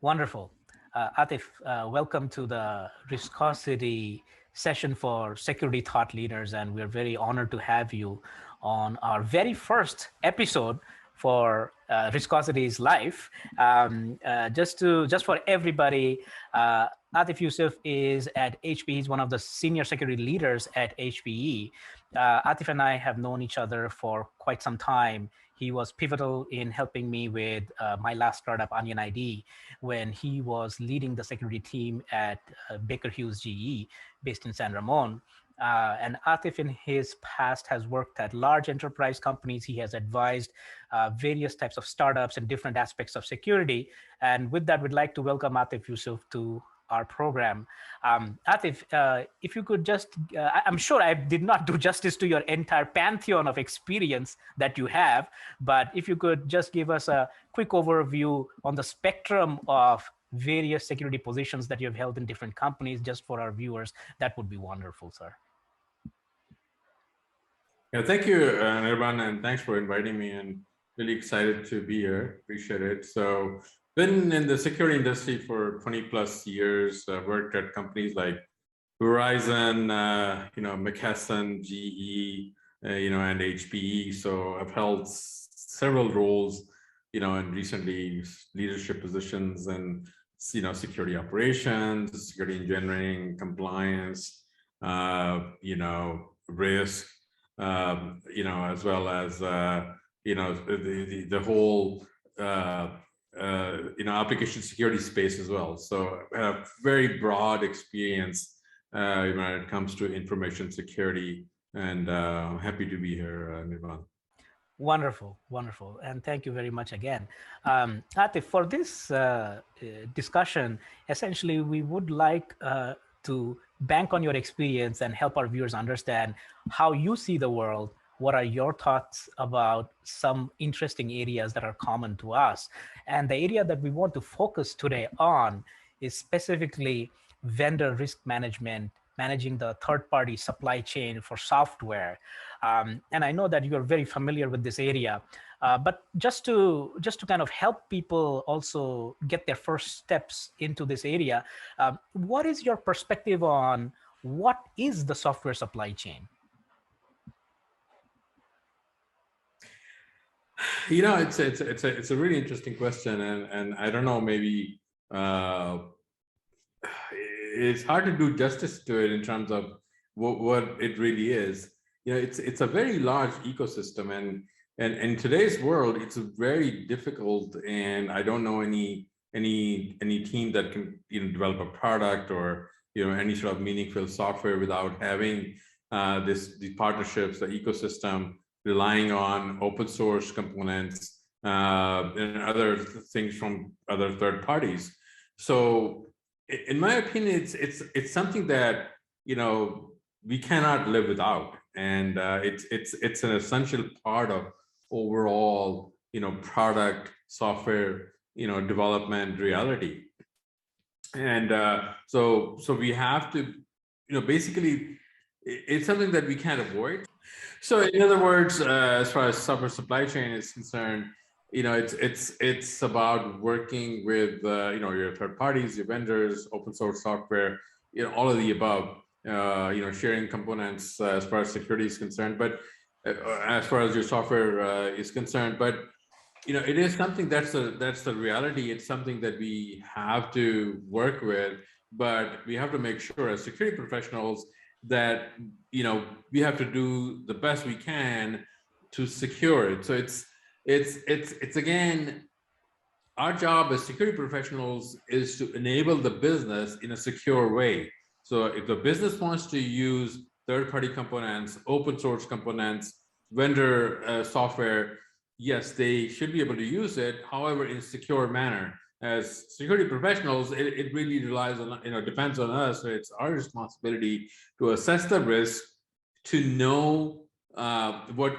Wonderful. Atif, welcome to the Riscosity session for security thought leaders. And we're very honored to have you on our very first episode for Riscosity's life. Just for everybody, Atif Yusuf is at HPE. He's one of the senior security leaders at HPE. Atif and I have known each other for quite some time. He was pivotal in helping me with my last startup, Onion ID, when he was leading the security team at Baker Hughes GE, based in San Ramon. And Atif in his past has worked at large enterprise companies. He has advised various types of startups and different aspects of security. And with that, we'd like to welcome Atif Yusuf to our program. Atif, if you could just, I'm sure I did not do justice to your entire pantheon of experience that you have, but if you could just give us a quick overview on the spectrum of various security positions that you've held in different companies, just for our viewers, that would be wonderful, sir. Yeah, thank you, Anirban, and thanks for inviting me, and really excited to be here. Appreciate it. So, been in the security industry for 20 plus years. Worked at companies like Verizon, McKesson, GE, and HPE. So I've held several roles, and recently leadership positions and security operations, security engineering, compliance, risk, as well as the whole application security space as well. So I have very broad experience when it comes to information security, and I'm happy to be here, Anirban. Wonderful, wonderful. And thank you very much again. Atif, for this discussion, essentially, we would like to bank on your experience and help our viewers understand how you see the world. What are your thoughts about some interesting areas that are common to us? And the area that we want to focus today on is specifically vendor risk management, managing the third-party supply chain for software. And I know that you're very familiar with this area, but just to kind of help people also get their first steps into this area, what is your perspective on what is the software supply chain? It's a really interesting question, and I don't know, maybe it's hard to do justice to it in terms of what it really is. It's a very large ecosystem, and in today's world, it's very difficult. And I don't know any team that can develop a product or any sort of meaningful software without having these partnerships, the ecosystem, relying on open source components and other things from other third parties. So, in my opinion, it's something that we cannot live without, and it's an essential part of overall product software development reality. And so we have to basically it's something that we can't avoid. So in other words, as far as software supply chain is concerned, it's about working with your third parties, your vendors, open source software, all of the above. Sharing components as far as security is concerned, but as far as your software is concerned. But it is something that's the reality. It's something that we have to work with, but we have to make sure as security professionals that we have to do the best we can to secure it. So it's again, our job as security professionals is to enable the business in a secure way. So if the business wants to use third-party components, open source components, vendor software, yes, they should be able to use it. However, in a secure manner. As security professionals, it really relies on, depends on us. So it's our responsibility to assess the risk, to know what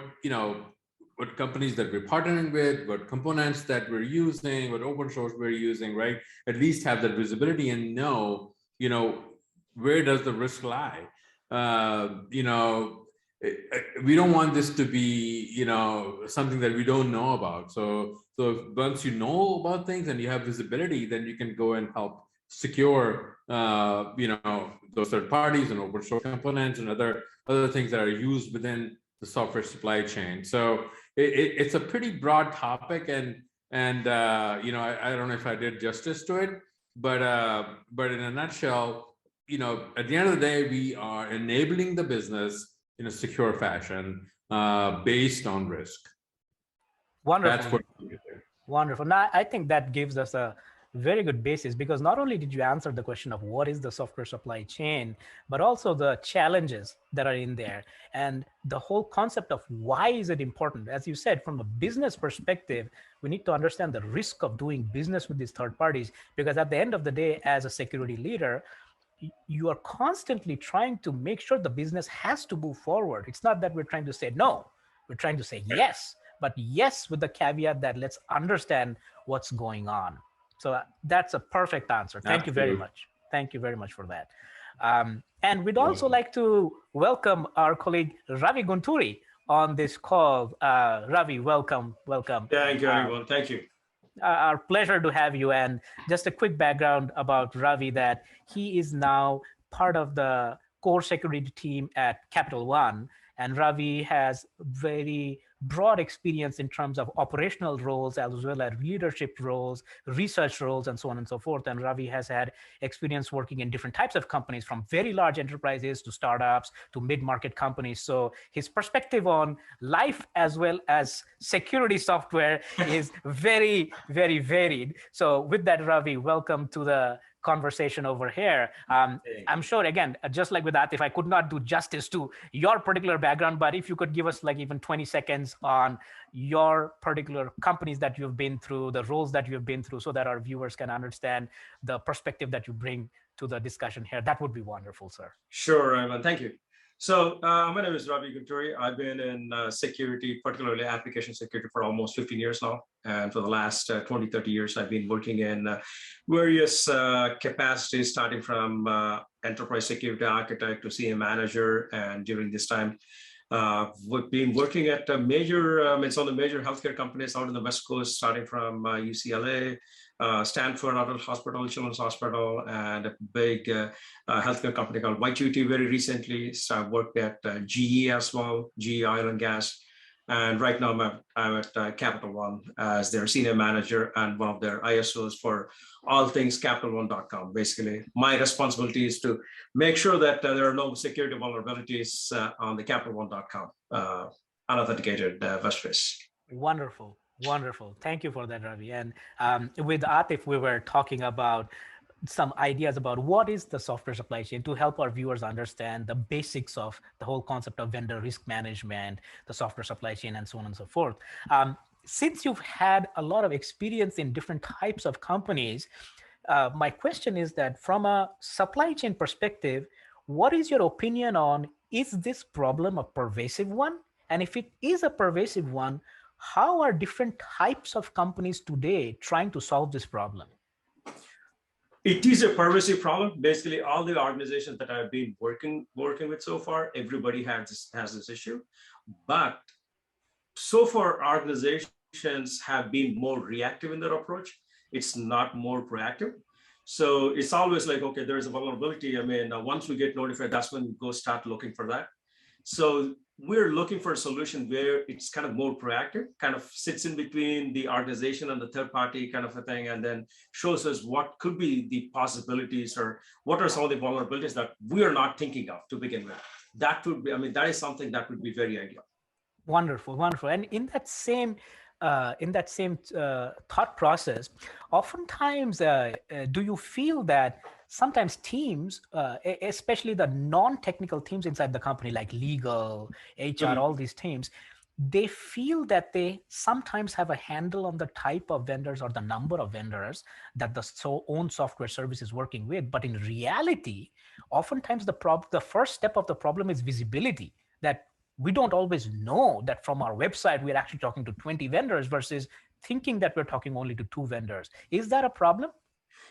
companies that we're partnering with, what components that we're using, what open source we're using, right? At least have that visibility and know, where does the risk lie? we don't want this to be, something that we don't know about. So once you know about things and you have visibility, then you can go and help secure, those third parties and open source components and other things that are used within the software supply chain. So it's a pretty broad topic, and I don't know if I did justice to it, but in a nutshell, at the end of the day, we are enabling the business in a secure fashion based on risk. Wonderful. That's what we do. Wonderful. Now, I think that gives us a very good basis, because not only did you answer the question of what is the software supply chain, but also the challenges that are in there and the whole concept of why is it important. As you said, from a business perspective, we need to understand the risk of doing business with these third parties, because at the end of the day, as a security leader, you are constantly trying to make sure the business has to move forward. It's not that we're trying to say no, we're trying to say yes, but yes with the caveat that let's understand what's going on. So that's a perfect answer. Thank you very much. Thank you very much for that. And we'd also like to welcome our colleague Ravi Gunturi on this call. Ravi, welcome. Thank you, everyone. Thank you. Our pleasure to have you. And just a quick background about Ravi, that he is now part of the core security team at Capital One. And Ravi has very broad experience in terms of operational roles, as well as leadership roles, research roles, and so on and so forth. And Ravi has had experience working in different types of companies, from very large enterprises to startups to mid-market companies. So his perspective on life as well as security software is very, very varied. So with that, Ravi, welcome to the conversation over here. I'm sure, again, just like with Atif, I could not do justice to your particular background, but if you could give us like even 20 seconds on your particular companies that you've been through, the roles that you've been through, so that our viewers can understand the perspective that you bring to the discussion here, that would be wonderful, sir. Sure, Ivan. Thank you. So my name is Ravi Gunturi. I've been in security, particularly application security, for almost 15 years now. And for the last 20, 30 years, I've been working in various capacities, starting from enterprise security architect to CM manager. And during this time, we've been working at some of the major healthcare companies out in the West Coast, starting from UCLA, Stanford Adult Hospital, Children's Hospital, and a big healthcare company called White very recently. So I worked at GE as well, GE Oil and Gas. And right now I'm at Capital One as their senior manager and one of their ISOs for all things CapitalOne.com. Basically, my responsibility is to make sure that there are no security vulnerabilities on the CapitalOne.com unauthenticated web space. Wonderful. Wonderful. Thank you for that, Ravi. And with Atif, we were talking about some ideas about what is the software supply chain to help our viewers understand the basics of the whole concept of vendor risk management, the software supply chain, and so on and so forth. Since you've had a lot of experience in different types of companies, my question is that from a supply chain perspective, what is your opinion on, is this problem a pervasive one? And if it is a pervasive one, how are different types of companies today trying to solve this problem? It is a pervasive problem. Basically, all the organizations that I've been working with so far, everybody has this issue. But so far, organizations have been more reactive in their approach. It's not more proactive. So it's always like, okay, there's a vulnerability. I mean, once we get notified, that's when we go start looking for that. So we're looking for a solution where it's kind of more proactive, kind of sits in between the organization and the third party kind of a thing, and then shows us what could be the possibilities or what are some of the vulnerabilities that we are not thinking of to begin with. That would be, I mean, that is something that would be very ideal. Wonderful, wonderful. And in that same thought process, oftentimes, do you feel that sometimes teams, especially the non-technical teams inside the company, like legal, HR, all these teams, they feel that they sometimes have a handle on the type of vendors or the number of vendors that the own software service is working with. But in reality, oftentimes the first step of the problem is visibility, that we don't always know that from our website, we're actually talking to 20 vendors versus thinking that we're talking only to 2 vendors. Is that a problem?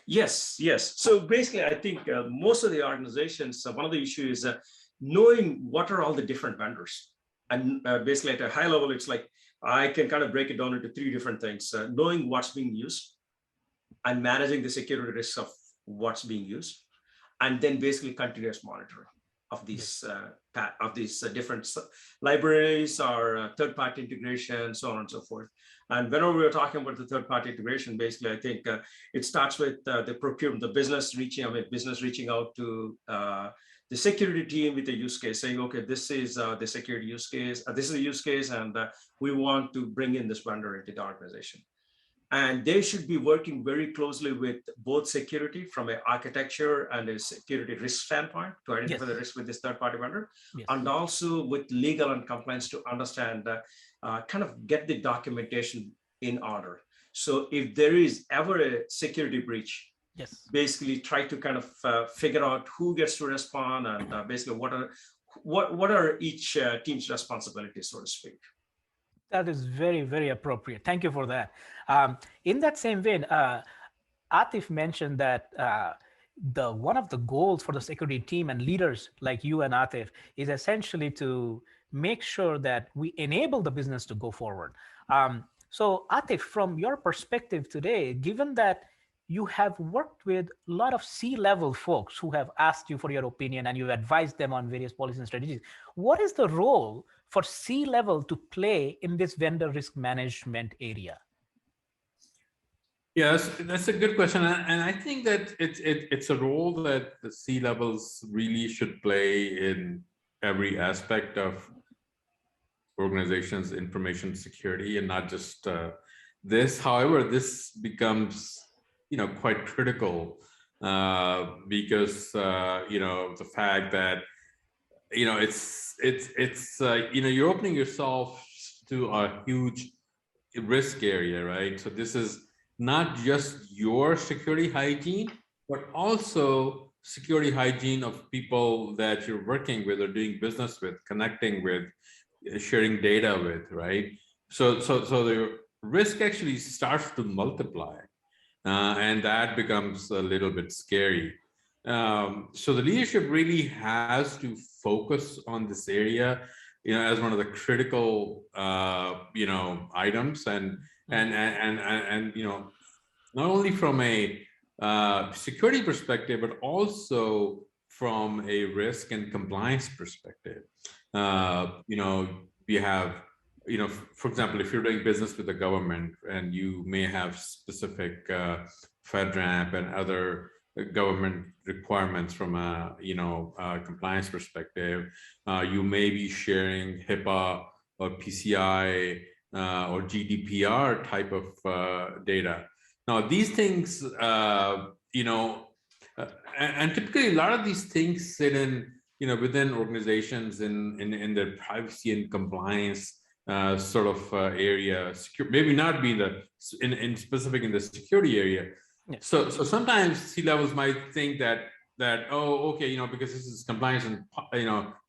Yes. So basically, I think most of the organizations, one of the issues is knowing what are all the different vendors. And basically at a high level, it's like, I can kind of break it down into three different things. Knowing what's being used and managing the security risks of what's being used, and then basically continuous monitoring of these different libraries or third-party integration, so on and so forth. And whenever we're talking about the third-party integration, basically, I think it starts with the procurement, the business reaching out to the security team with a use case, saying, okay, this is the security use case, this is a use case, and we want to bring in this vendor into the organization. And they should be working very closely with both security from an architecture and a security risk standpoint to identify the risk with this third-party vendor, and also with legal and compliance to understand, kind of get the documentation in order. So if there is ever a security breach, basically try to kind of figure out who gets to respond, and basically what are each team's responsibilities, so to speak. That is very, very appropriate. Thank you for that. In that same vein, Atif mentioned that one of the goals for the security team and leaders like you and Atif is essentially to make sure that we enable the business to go forward. So Atif, from your perspective today, given that you have worked with a lot of C-level folks who have asked you for your opinion and you've advised them on various policies and strategies, what is the role for C-level to play in this vendor risk management area? Yes, that's a good question, and I think that it's a role that the C-levels really should play in every aspect of organizations' information security, and not just this. However, this becomes quite critical because the fact that it's you're opening yourself to a huge risk area, right? So this is not just your security hygiene, but also security hygiene of people that you're working with or doing business with, connecting with, sharing data with, right? So the risk actually starts to multiply. And that becomes a little bit scary. So the leadership really has to focus on this area, as one of the critical, items, and not only from a security perspective, but also from a risk and compliance perspective. We have, for example, if you're doing business with the government and you may have specific FedRAMP and other government requirements from a compliance perspective, you may be sharing HIPAA or PCI or GDPR type of data. Now these things, and typically a lot of these things sit in within organizations in the privacy and compliance sort of area, maybe not be in specific in the security area. So sometimes C-levels might think that oh, okay, because this is compliance and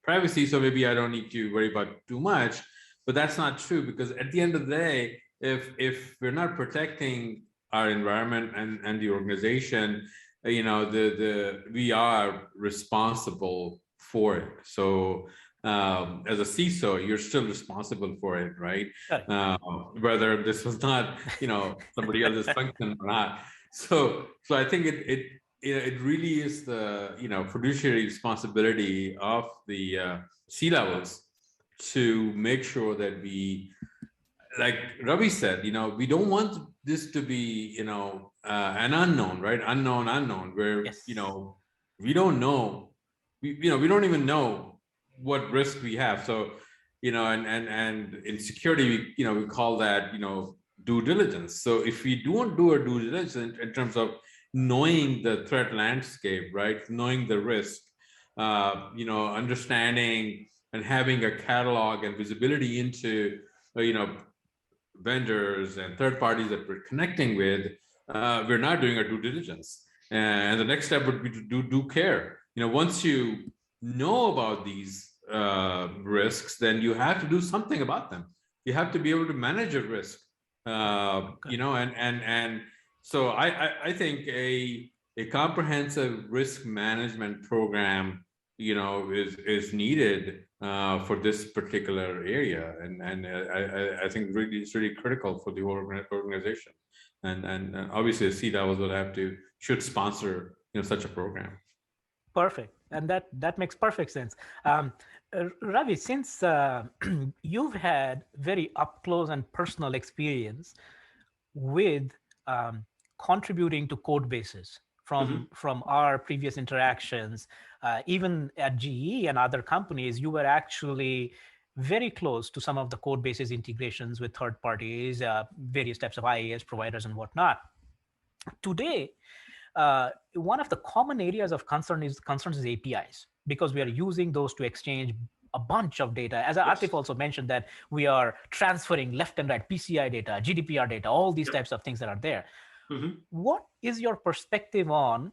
privacy, so maybe I don't need to worry about too much. But that's not true, because at the end of the day, if we're not protecting our environment and the organization, we are responsible for it. So as a CISO, you're still responsible for it, right? Whether this was not somebody else's function or not. So I think it really is the fiduciary responsibility of the C-levels to make sure that we, like Ravi said, we don't want this to be an unknown, right? Unknown, where we don't know, we don't even know what risk we have. So and in security, we call that due diligence. So if we don't do our due diligence in terms of knowing the threat landscape, right, knowing the risk, understanding and having a catalog and visibility into vendors and third parties that we're connecting with, we're not doing our due diligence. And the next step would be to do care. Once you know about these risks, then you have to do something about them. You have to be able to manage a risk. And so I think a comprehensive risk management program is needed for this particular area, and I think really it's really critical for the whole organization, and obviously the C-levels should sponsor such a program. Perfect, and that makes perfect sense. Ravi, since you've had very up close and personal experience with contributing to code bases from our previous interactions, even at GE and other companies, you were actually very close to some of the code bases integrations with third parties, various types of IaaS providers and whatnot. Today, one of the common areas of concerns is APIs, because we are using those to exchange a bunch of data. As Atif also mentioned, that we are transferring left and right PCI data, GDPR data, all these types of things that are there. What is your perspective on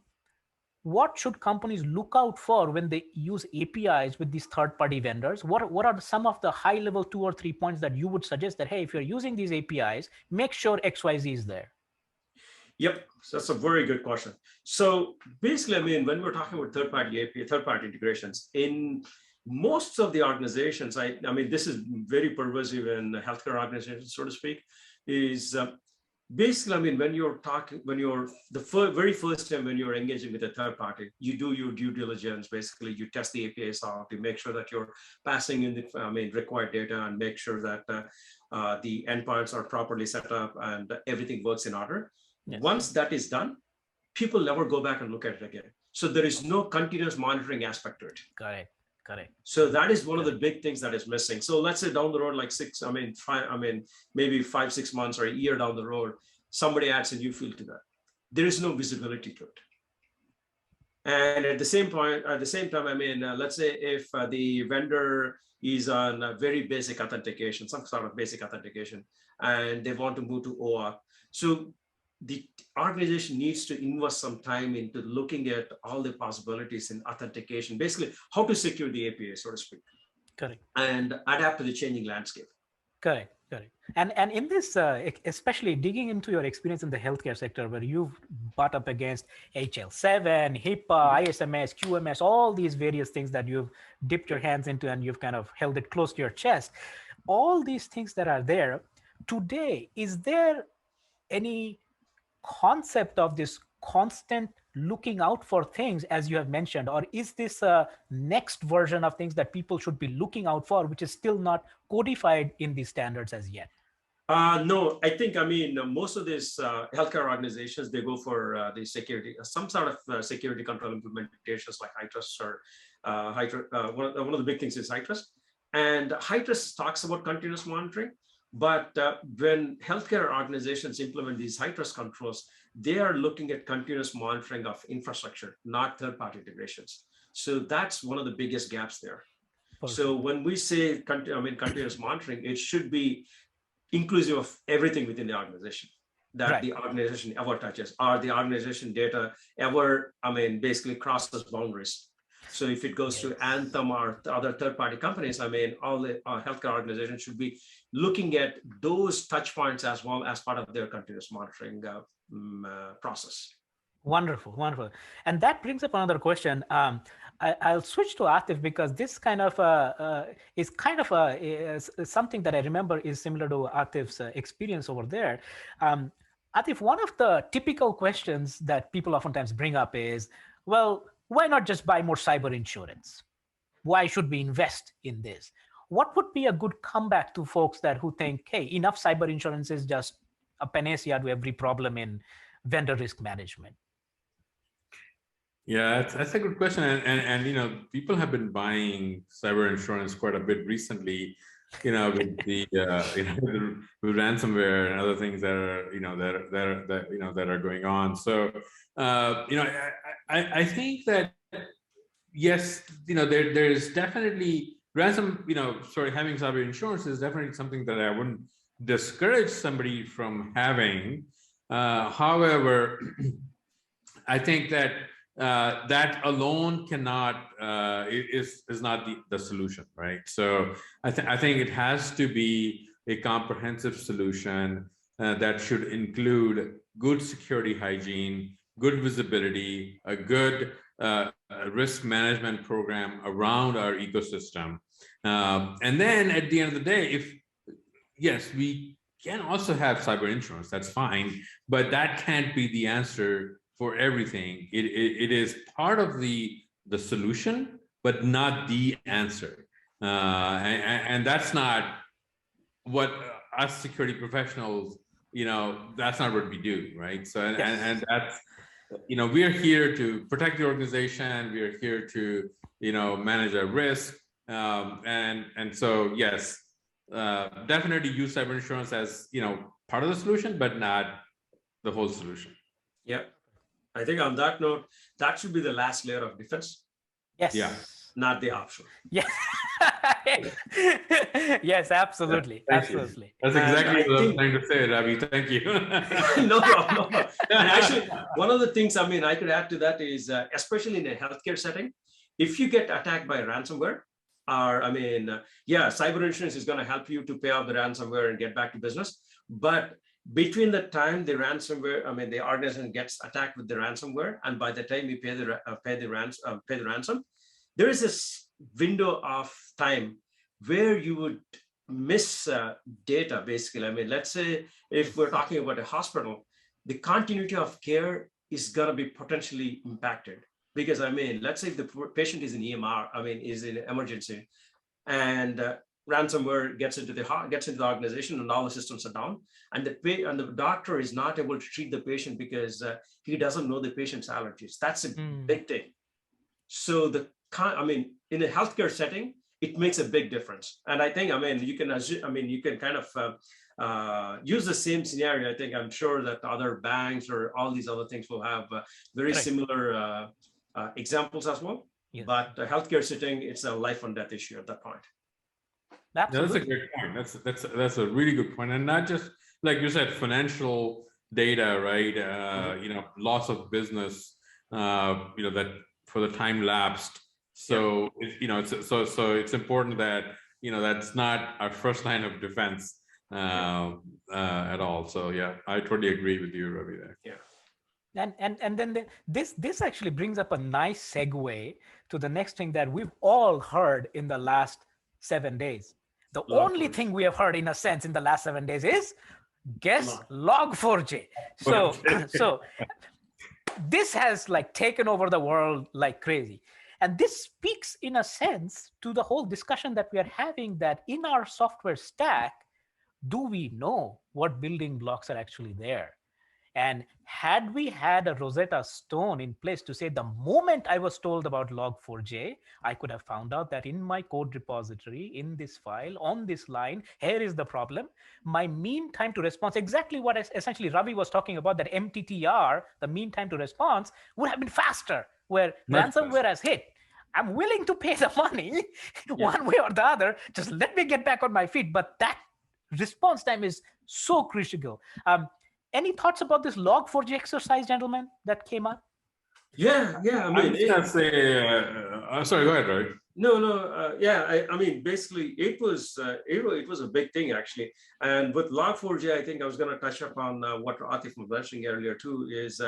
what should companies look out for when they use APIs with these third-party vendors? What are some of the high-level 2 or 3 points that you would suggest that, hey, if you're using these APIs, make sure XYZ is there? Yep, so that's a very good question. So basically, I mean, when we're talking about third-party API, third-party integrations, in most of the organizations, I mean, this is very pervasive in healthcare organizations, so to speak, is basically, I mean, when you're the very first time when you're engaging with a third party, you do your due diligence. Basically, you test the APIs out to make sure that you're passing in the required data and make sure that the endpoints are properly set up and everything works in order. Yes. Once that is done, people never go back and look at it again. So there is no continuous monitoring aspect to it. Correct. So that is one of the big things that is missing. So let's say down the road, like maybe 5-6 months or a year down the road, somebody adds a new field to that. There is no visibility to it. And at the same time, I mean, let's say if the vendor is on a very basic authentication, some sort of basic authentication, and they want to move to OAuth. So the organization needs to invest some time into looking at all the possibilities in authentication, basically how to secure the API, so to speak. Correct. And adapt to the changing landscape. Correct. And in this, especially digging into your experience in the healthcare sector, where you've butt up against HL7, HIPAA, ISMS, QMS, all these various things that you've dipped your hands into and you've kind of held it close to your chest. All these things that are there today, is there any concept of this constant looking out for things, as you have mentioned, or is this a next version of things that people should be looking out for, which is still not codified in these standards as yet? No, I think, I mean, most of these healthcare organizations, they go for the security, some sort of security control implementations like HITRUST or one of the big things is HITRUST. And HITRUST talks about continuous monitoring. But when healthcare organizations implement these HITRUST controls, they are looking at continuous monitoring of infrastructure, not third-party integrations. So that's one of the biggest gaps there. Perfect. So when we say continuous monitoring, it should be inclusive of everything within the organization that the organization ever touches, or the organization data ever, basically crosses boundaries. So if it goes to Anthem or other third-party companies, I mean, all the healthcare organizations should be looking at those touch points as well as part of their continuous monitoring process. Wonderful. And that brings up another question. I'll switch to Atif, because this kind of is something that I remember is similar to Atif's experience over there. Atif, one of the typical questions that people oftentimes bring up is, well, why not just buy more cyber insurance? Why should we invest in this? What would be a good comeback to folks who think, hey, enough cyber insurance is just a panacea to every problem in vendor risk management? Yeah, that's a good question. And people have been buying cyber insurance quite a bit recently, with the with ransomware and other things that are that are going on. So I think that yes, there's definitely having cyber insurance is definitely something that I wouldn't discourage somebody from having. However, I think that that alone cannot is not the solution, right? So I think it has to be a comprehensive solution that should include good security hygiene, good visibility, a good a risk management program around our ecosystem. And then at the end of the day, yes, we can also have cyber insurance, that's fine, but that can't be the answer for everything. It is part of the solution, but not the answer. And that's not what us security professionals, that's not what we do, right? So, and that's, we're here to protect the organization. We're here to, manage our risk. And so, yes, definitely use cyber insurance as, part of the solution, but not the whole solution. Yeah. I think on that note, that should be the last layer of defense. Yes. Yeah. Not the option. Yes. Yes, absolutely. Yeah, absolutely. That's exactly what I was trying to say, Ravi. Thank you. No problem. No problem. And actually, one of the things, I could add to that is, especially in a healthcare setting, if you get attacked by ransomware, or cyber insurance is going to help you to pay off the ransomware and get back to business. But between the time the ransomware, the organization gets attacked with the ransomware, and by the time you pay the ransom, there is this window of time where you would miss data, basically. Let's say if we're talking about a hospital, the continuity of care is going to be potentially impacted. Because let's say if the patient is in EMR, is in emergency, and ransomware gets into the organization, and all the systems are down, and the doctor is not able to treat the patient because he doesn't know the patient's allergies. That's a big thing. So in a healthcare setting, it makes a big difference. And I think, you can kind of use the same scenario. I think I'm sure that other banks or all these other things will have very similar examples as well. Yes. But the healthcare setting, it's a life and death issue at that point. Absolutely. That's a great point. That's a really good point. And not just, like you said, financial data, right? Loss of business, that for the time lapsed. So, it's important that, that's not our first line of defense at all. So yeah, I totally agree with you, Ravi, there. Yeah. And then this actually brings up a nice segue to the next thing that we've all heard in the last 7 days. The only thing we have heard, in a sense, in the last 7 days is guess Log4j. So this has taken over the world like crazy. And this speaks, in a sense, to the whole discussion that we are having, that in our software stack, do we know what building blocks are actually there? And had we had a Rosetta Stone in place to say, the moment I was told about Log4j, I could have found out that in my code repository, in this file, on this line, here is the problem. My mean time to response, exactly what essentially Ravi was talking about, that MTTR, the mean time to response, would have been faster, where ransomware has hit. I'm willing to pay the money one way or the other. Just let me get back on my feet. But that response time is so critical. Any thoughts about this Log4j exercise, gentlemen, that came up? Yeah. Sorry, go ahead, Ravi. No. Basically, it was a big thing, actually. And with Log4j, I think I was going to touch upon what Atif was mentioning earlier too. Is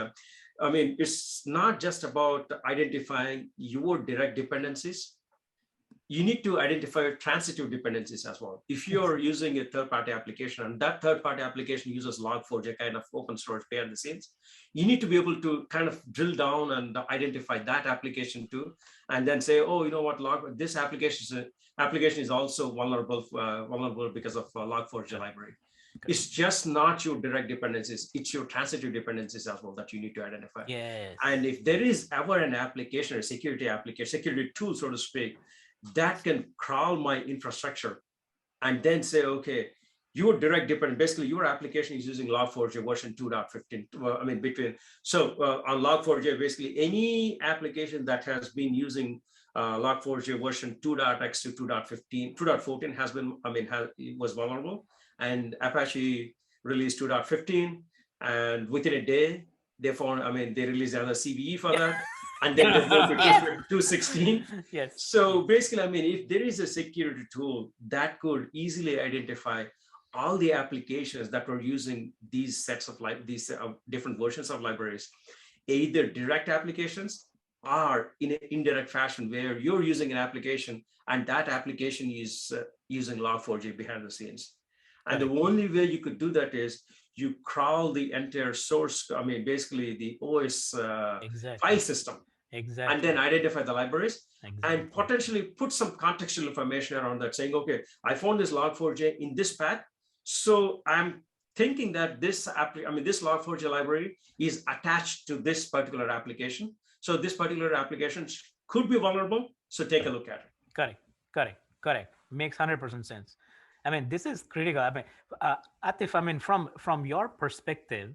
it's not just about identifying your direct dependencies. You need to identify transitive dependencies as well. If you're using a third-party application, and that third-party application uses Log4j, kind of open source behind the scenes, you need to be able to kind of drill down and identify that application too, and then say, oh, you know what, this application is also vulnerable because of Log4j library. Okay. It's just not your direct dependencies, it's your transitive dependencies as well that you need to identify. Yes. And if there is ever an application or security tool, so to speak, that can crawl my infrastructure and then say, okay, your direct dependent, basically your application is using Log4j version 2.15. On Log4j, basically any application that has been using Log4j version 2.x to 2.15, 2.14 was vulnerable, and Apache released 2.15, and within a day they found, they released another CVE for that. And then they moved to 2.16. Yes. So basically, if there is a security tool that could easily identify all the applications that were using these sets of different versions of libraries, either direct applications are in an indirect fashion where you're using an application and that application is using Log4j behind the scenes. And the only way you could do that is you crawl the entire source, I mean, basically the OS file system, and then identify the libraries and potentially put some contextual information around that saying, okay, I found this Log4j in this path. So I'm thinking that this Log4j library is attached to this particular application. So this particular application could be vulnerable. So take a look at it. Correct. Makes 100% sense. I mean, this is critical. I mean, Atif, I mean, from your perspective,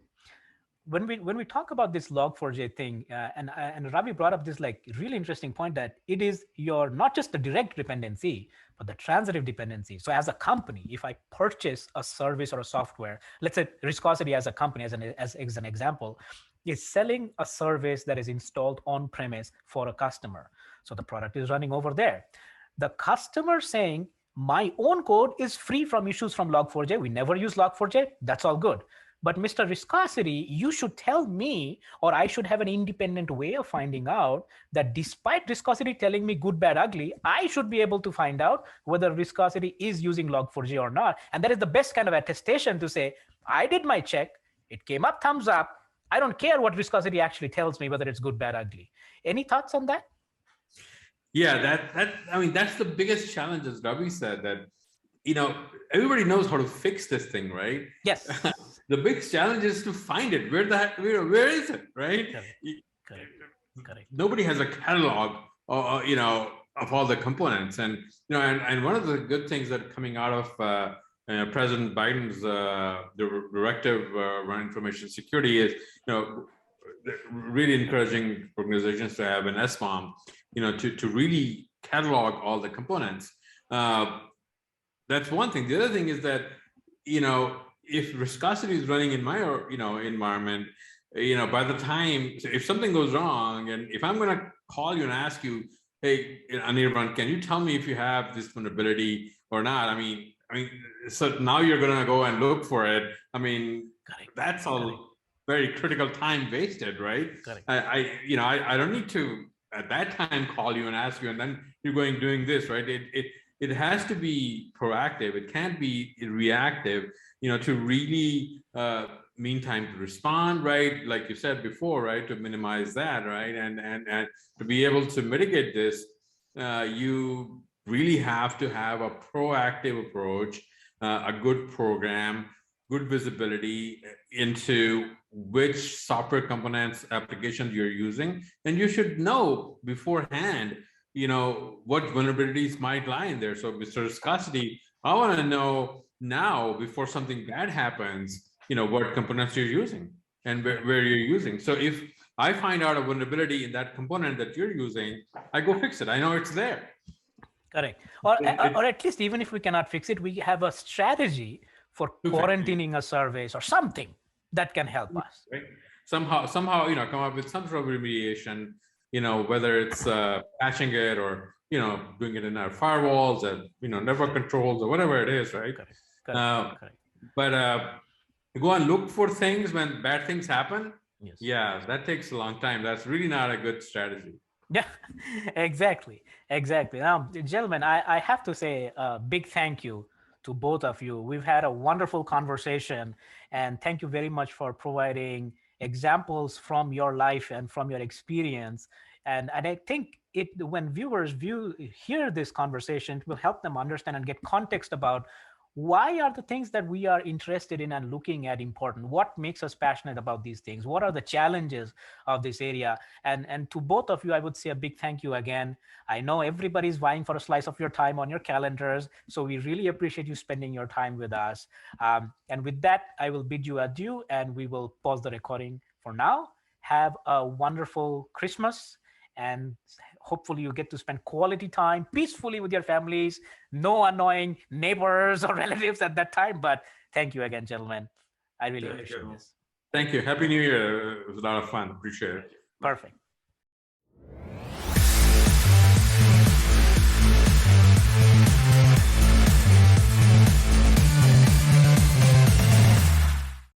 when we talk about this Log4j thing, and Ravi brought up this like really interesting point that it is your not just the direct dependency, but the transitive dependency. So as a company, if I purchase a service or a software, let's say Riscosity as a company, as an example, is selling a service that is installed on premise for a customer. So the product is running over there. The customer saying, my own code is free from issues from Log4j. We never use Log4j. That's all good. But Mr. Riscosity, you should tell me, or I should have an independent way of finding out that despite Riscosity telling me good, bad, ugly, I should be able to find out whether Riscosity is using Log4j or not. And that is the best kind of attestation to say, I did my check. It came up, thumbs up. I don't care what Riscosity actually tells me, whether it's good, bad, ugly. Any thoughts on that? Yeah, I mean, that's the biggest challenge, as Ravi said, that, everybody knows how to fix this thing, right? Yes. The big challenge is to find it. Where is it, right? Correct. Nobody has a catalog, of all the components. And, and one of the good things that coming out of President Biden's directive around information security is, really encouraging organizations to have an SBOM, to really catalog all the components. That's one thing. The other thing is that, if Riscosity is running in my, environment, by the time, so if something goes wrong, and if I'm going to call you and ask you, hey, Anirban, can you tell me if you have this vulnerability or not? I mean, so now you're going to go and look for it. I mean, that's all very critical time wasted, right? I don't need to at that time call you and ask you, and then you're doing this, right? It has to be proactive. It can't be reactive, to really mean time to respond, right? Like you said before, right? To minimize that, right? And to be able to mitigate this, you really have to have a proactive approach, a good program, good visibility into which software components, applications you're using. And you should know beforehand, what vulnerabilities might lie in there. So Mr. Riscosity, I want to know now before something bad happens, what components you're using and where you're using. So if I find out a vulnerability in that component that you're using, I go fix it. I know it's there. Correct. Or at least even if we cannot fix it, we have a strategy for quarantining a service or something that can help us. Right? Somehow, come up with some sort of remediation, whether it's patching it or, doing it in our firewalls and, network controls or whatever it is, right? Correct. But go and look for things when bad things happen. Yes. Yeah, that takes a long time. That's really not a good strategy. Yeah, exactly. Now, gentlemen, I have to say a big thank you to both of you. We've had a wonderful conversation, and thank you very much for providing examples from your life and from your experience. And I think when viewers hear this conversation, it will help them understand and get context about why are the things that we are interested in and looking at important? What makes us passionate about these things? What are the challenges of this area? And to both of you, I would say a big thank you again. I know everybody's vying for a slice of your time on your calendars, so we really appreciate you spending your time with us. And with that, I will bid you adieu, and we will pause the recording for now. Have a wonderful Christmas, and hopefully you get to spend quality time peacefully with your families. No annoying neighbors or relatives at that time. But thank you again, gentlemen. I really appreciate this. Thank you. Happy New Year. It was a lot of fun. Appreciate it. Perfect.